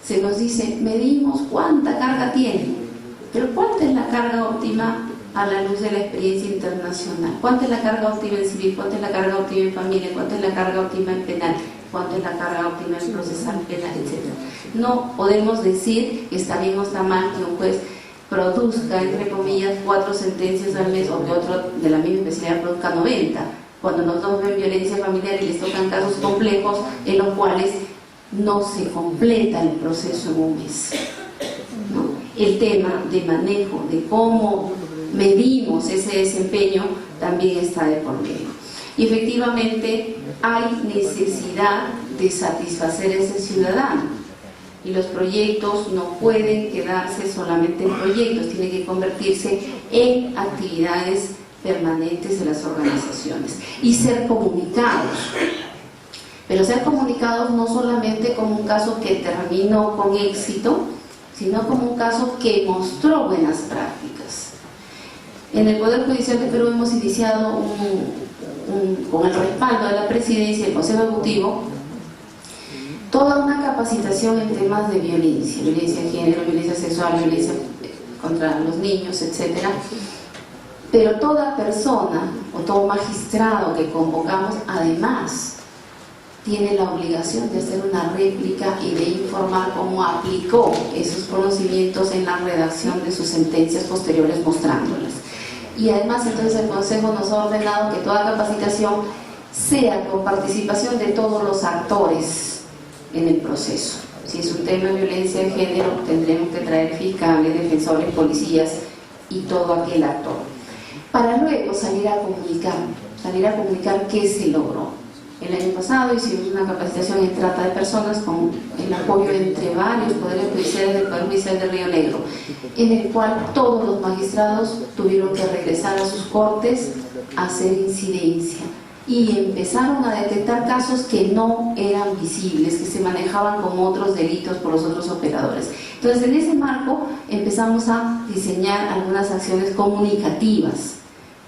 se nos dice, medimos cuánta carga tiene, pero ¿cuánta es la carga óptima a la luz de la experiencia internacional? ¿Cuánta es la carga óptima en civil? ¿Cuánta es la carga óptima en familia? ¿Cuánta es la carga óptima en penal? ¿Cuánto es la carga óptima en procesal penal, etcétera? No podemos decir que está bien o está mal que un juez produzca, entre comillas, 4 sentencias al mes, o que otro de la misma especialidad produzca 90. Cuando nosotros ven violencia familiar y les tocan casos complejos en los cuales no se completa el proceso en un mes, ¿no? El tema de manejo, de cómo medimos ese desempeño, también está de por medio. Y efectivamente hay necesidad de satisfacer a ese ciudadano, y los proyectos no pueden quedarse solamente en proyectos, tienen que convertirse en actividades permanentes de las organizaciones y ser comunicados. Pero ser comunicados no solamente como un caso que terminó con éxito, sino como un caso que mostró buenas prácticas. En el Poder Judicial de Perú hemos iniciado con el respaldo de la Presidencia y el Consejo Ejecutivo, toda una capacitación en temas de violencia, violencia de género, violencia sexual, violencia contra los niños, etc. Pero toda persona o todo magistrado que convocamos, además, tiene la obligación de hacer una réplica y de informar cómo aplicó esos conocimientos en la redacción de sus sentencias posteriores, mostrándolas. Y además, entonces, el Consejo nos ha ordenado que toda capacitación sea con participación de todos los actores en el proceso. Si es un tema de violencia de género, tendremos que traer fiscales, defensores, policías y todo aquel actor, para luego salir a comunicar qué se logró. El año pasado hicimos una capacitación en trata de personas con el apoyo entre varios poderes judiciales del Poder Judicial de Río Negro, en el cual todos los magistrados tuvieron que regresar a sus cortes a hacer incidencia, y empezaron a detectar casos que no eran visibles, que se manejaban como otros delitos por los otros operadores. Entonces, en ese marco empezamos a diseñar algunas acciones comunicativas,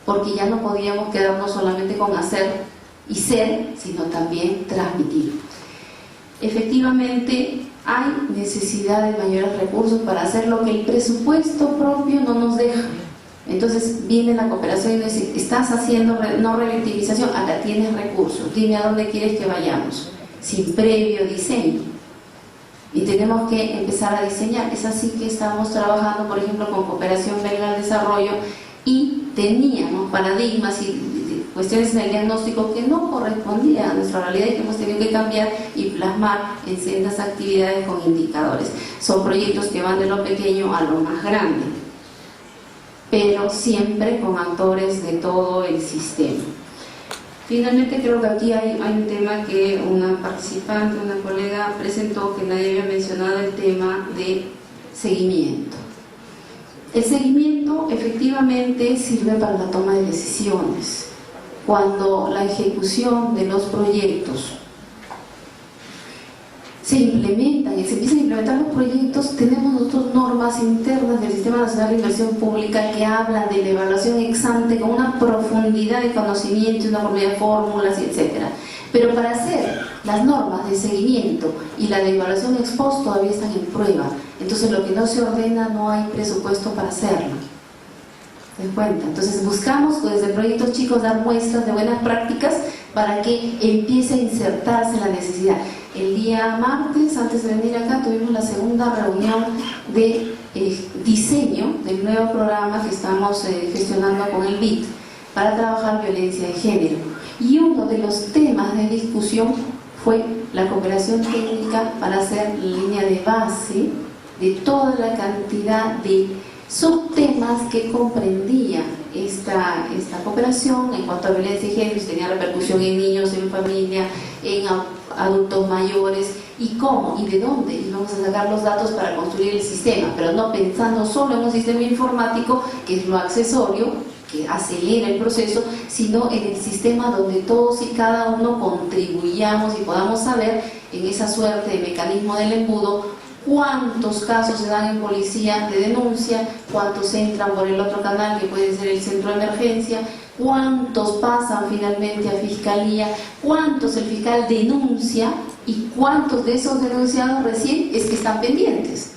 porque ya no podíamos quedarnos solamente con hacer y ser, sino también transmitir. Efectivamente, hay necesidad de mayores recursos para hacer lo que el presupuesto propio no nos deja. Entonces viene la cooperación y dice, estás haciendo no revictimización, acá tienes recursos, dime a dónde quieres que vayamos, sin previo diseño. Y tenemos que empezar a diseñar. Es así que estamos trabajando, por ejemplo, con Cooperación Belga al Desarrollo, y teníamos paradigmas y cuestiones en el diagnóstico que no correspondían a nuestra realidad y que hemos tenido que cambiar y plasmar en sendas actividades con indicadores. Son proyectos que van de lo pequeño a lo más grande, pero siempre con actores de todo el sistema. Finalmente, creo que aquí hay un tema que una participante, una colega presentó, que nadie había mencionado, el tema de seguimiento. El seguimiento efectivamente sirve para la toma de decisiones. Cuando la ejecución de los proyectos se implementan y se empiezan a implementar los proyectos, tenemos nosotros normas internas del Sistema Nacional de Inversión Pública que hablan de la evaluación ex ante con una profundidad de conocimiento, una profundidad de fórmulas, etcétera. Pero para hacer las normas de seguimiento y la de evaluación ex post todavía están en prueba. Entonces, lo que no se ordena, no hay presupuesto para hacerlo. ¿Se dan cuenta? Entonces buscamos desde proyectos chicos dar muestras de buenas prácticas para que empiece a insertarse la necesidad. El día martes, antes de venir acá, tuvimos la segunda reunión de diseño del nuevo programa que estamos gestionando con el BID para trabajar violencia de género. Y uno de los temas de discusión fue la cooperación técnica para hacer la línea de base de toda la cantidad de subtemas que comprendía esta cooperación en cuanto a violencia de género, si tenía repercusión en niños, en familia, en adultos mayores, y cómo y de dónde íbamos a sacar los datos para construir el sistema, pero no pensando solo en un sistema informático que es lo accesorio, que acelera el proceso, sino en el sistema donde todos y cada uno contribuyamos y podamos saber en esa suerte de mecanismo del embudo cuántos casos se dan en policía de denuncia, cuántos entran por el otro canal que puede ser el centro de emergencia, cuántos pasan finalmente a fiscalía, cuántos el fiscal denuncia ¿Y cuántos de esos denunciados recién es que están pendientes?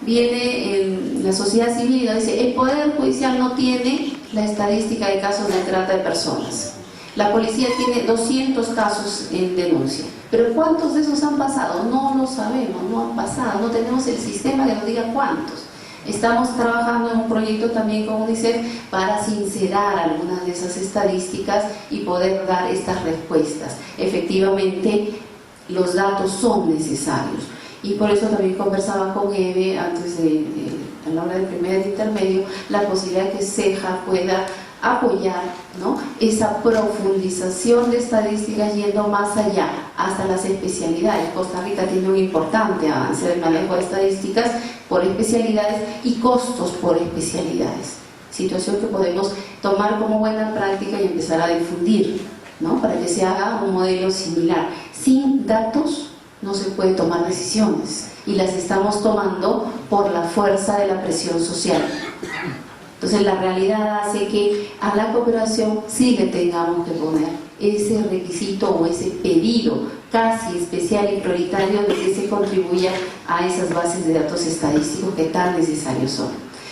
Viene en la sociedad civil y dice, el Poder Judicial no tiene la estadística de casos de trata de personas. La policía tiene 200 casos en denuncia. Pero ¿cuántos de esos han pasado? No lo sabemos, no han pasado, no tenemos el sistema que nos diga cuántos. Estamos trabajando en un proyecto también con UNICEF para sincerar algunas de esas estadísticas y poder dar estas respuestas. Efectivamente, los datos son necesarios. Y por eso también conversaba con Eve antes a la hora del primer intermedio, la posibilidad de que CEJA pueda apoyar, ¿no?, esa profundización de estadísticas yendo más allá, hasta las especialidades. Costa Rica tiene un importante avance del manejo de estadísticas por especialidades y costos por especialidades. Situación que podemos tomar como buena práctica y empezar a difundir, ¿no?, para que se haga un modelo similar. Sin datos no se puede tomar decisiones y las estamos tomando por la fuerza de la presión social. Entonces la realidad hace que a la cooperación sí le tengamos que poner ese requisito o ese pedido casi especial y prioritario de que se contribuya a esas bases de datos estadísticos que tan necesarios son.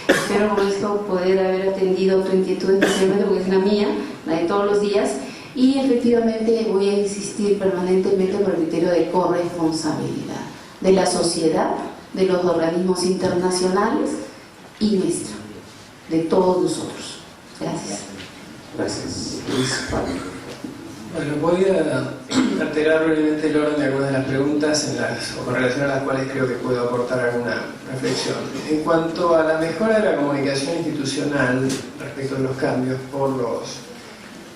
Espero con esto poder haber atendido tu inquietud, especialmente porque es la mía, la de todos los días, y efectivamente voy a insistir permanentemente por el criterio de corresponsabilidad de la sociedad, de los organismos internacionales y nuestra, de todos nosotros. Gracias. Gracias. Luis. Bueno, voy a alterar brevemente el orden de algunas de las preguntas o con relación a las cuales creo que puedo aportar alguna reflexión. En cuanto a la mejora de la comunicación institucional respecto de los cambios por los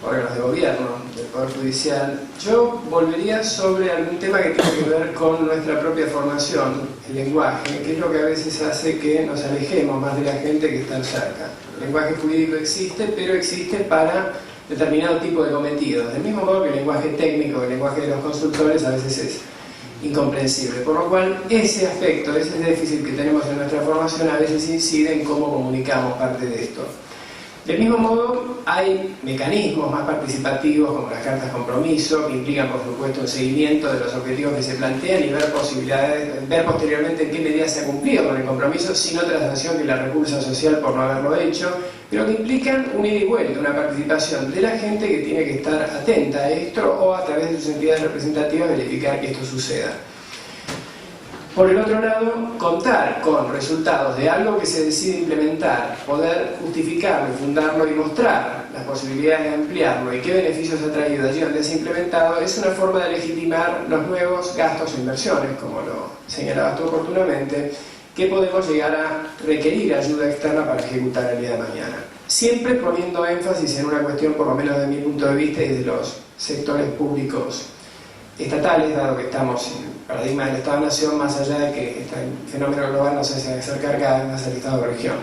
órganos de gobierno, del Poder Judicial, yo volvería sobre algún tema que tiene que ver con nuestra propia formación, el lenguaje, que es lo que a veces hace que nos alejemos más de la gente que está cerca. El lenguaje jurídico existe, pero existe para determinado tipo de cometidos, del mismo modo que el lenguaje técnico, el lenguaje de los consultores a veces es incomprensible, por lo cual ese aspecto, ese déficit que tenemos en nuestra formación a veces incide en cómo comunicamos parte de esto. Del mismo modo, hay mecanismos más participativos como las cartas compromiso, que implican por supuesto un seguimiento de los objetivos que se plantean y ver posibilidades, ver posteriormente en qué medida se ha cumplido con el compromiso sin otra sanción que la repulsa social por no haberlo hecho, pero que implican un ida y vuelta, una participación de la gente que tiene que estar atenta a esto o a través de sus entidades representativas verificar que esto suceda. Por el otro lado, contar con resultados de algo que se decide implementar, poder justificarlo, fundarlo y mostrar las posibilidades de ampliarlo y qué beneficios ha traído allí donde se ha implementado, es una forma de legitimar los nuevos gastos e inversiones, como lo señalabas tú oportunamente, que podemos llegar a requerir ayuda externa para ejecutar el día de mañana. Siempre poniendo énfasis en una cuestión, por lo menos desde mi punto de vista y de los sectores públicos estatales, dado que estamos en el paradigma del Estado-Nación, más allá de que este fenómeno global nos hace acercar cada vez más al Estado-región,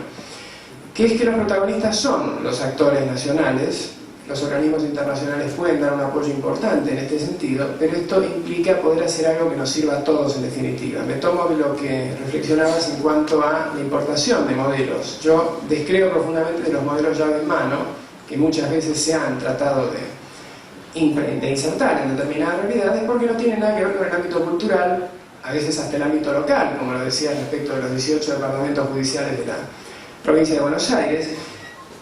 que es que los protagonistas son los actores nacionales. Los organismos internacionales pueden dar un apoyo importante en este sentido, pero esto implica poder hacer algo que nos sirva a todos en definitiva. Me tomo de lo que reflexionabas en cuanto a la importación de modelos. Yo descreo profundamente de los modelos llave en mano, que muchas veces se han tratado de insertar en determinadas realidades porque no tienen nada que ver con el ámbito cultural, a veces hasta el ámbito local, como lo decía respecto de los 18 departamentos judiciales de la provincia de Buenos Aires,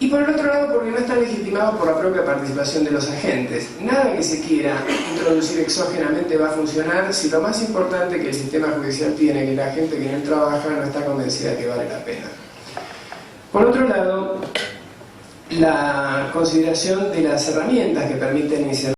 y por el otro lado porque no están legitimados por la propia participación de los agentes. Nada que se quiera introducir exógenamente va a funcionar si lo más importante que el sistema judicial tiene, que la gente que en él trabaja no está convencida de que vale la pena. Por otro lado, la consideración de las herramientas que permiten iniciar